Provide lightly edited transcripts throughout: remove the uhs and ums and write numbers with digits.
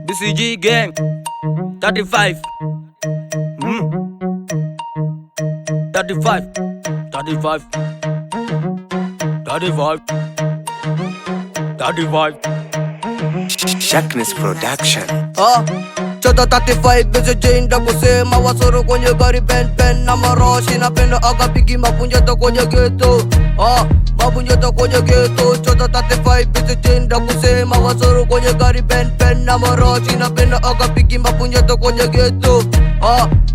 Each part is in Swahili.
BCG gang 35 35 35 35 35 Shackness Production. Chota 35 BCG ndo kusema wasoro kwenye gari pen na marashi na pendo akapigi mapunyeto kwenye ghetto. Mapunyeto kwenye ghetto. Chota 35 BCG ndo kusema wasoro kwenye gari pen na marashi na pendo akapigi mapunyeto kwenye ghetto.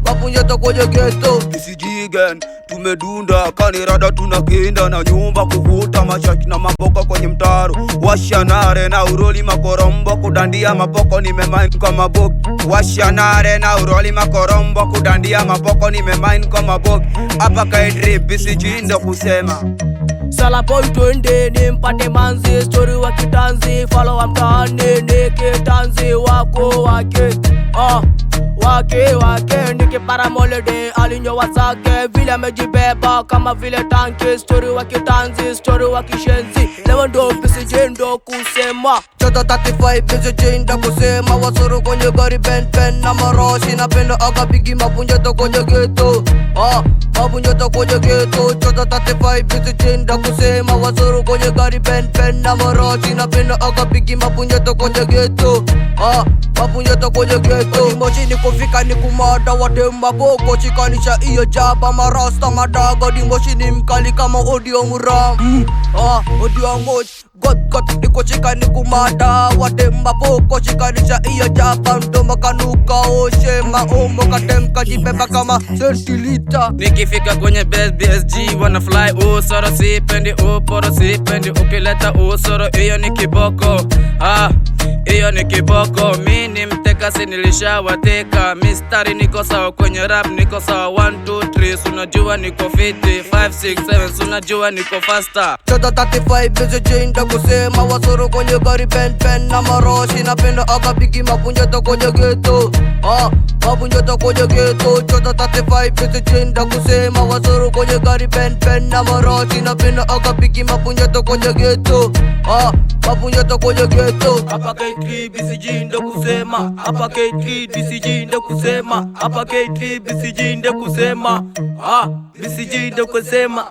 Mapunyeto kwenye ghetto. BCG gang tumedunda kanirada tunakenda na nyumba kuvuta mashaki na maboka kwenye mtaro washanare na uroli makorombo kudandia mapoko nimemind kwa maboki washanare na uroli makorombo kudandia mapoko nimemind kwa maboki hapa kaidri BCG ndo kusema Sala boy twende ni mpate manzi story wa kitanzi follow wa mtaani nike tanzi wako wake wake nike para molede alinyo wasake vile amejibeba kama vile tanki story wa kitanzi story wa kishenzi leo ndo BCG ndo kusema Chota 35 BCG ndo kusema wasoro kwenye gari pen na marashi na pendo akapigi mapunyeto kwenye ghetto mapunyeto kwenye ghetto Chota 35 BCG ndo kusema wasoro kwenye gari pen na marashi na pendo akapigi mapunyeto kwenye ghetto mapunyeto kwenye ghetto Moshi ni kufika ni kumada watemba boko chikanisha iyo jaba marasta madaga di moshi ni mkali kama audio muram audio moch God niko chika ni kumada watemba boko chikanisha iyo jaba mdoma kanuka oshe maombo katemka jibeba kama centiliter nikifika kwenye best BSG wanna fly usoro sipendi uporo sipendi ukileta usoro iyo ni kiboko iyo ni kiboko mini mteka sinilishawateka mistari niko sawa kwenye rap niko sawa 1 2 3 sunajua niko fiti 5 6 7 sunajua niko faster Chota 35 BCG ndo kusema wasoro kwenye gari pen na marashi na pendo akapigi mapunyeto kwenye ghetto mapunyeto kwenye ghetto Chota 35 BCG ndo kusema wasoro kwenye gari pen na marashi na pendo akapigi mapunyeto kwenye ghetto mapunyeto kwenye ghetto hapa K3 BCG ndo kusema hapa K3 BCG ndo kusema hapa K3 BCG ndo kusema BCG ndo kusema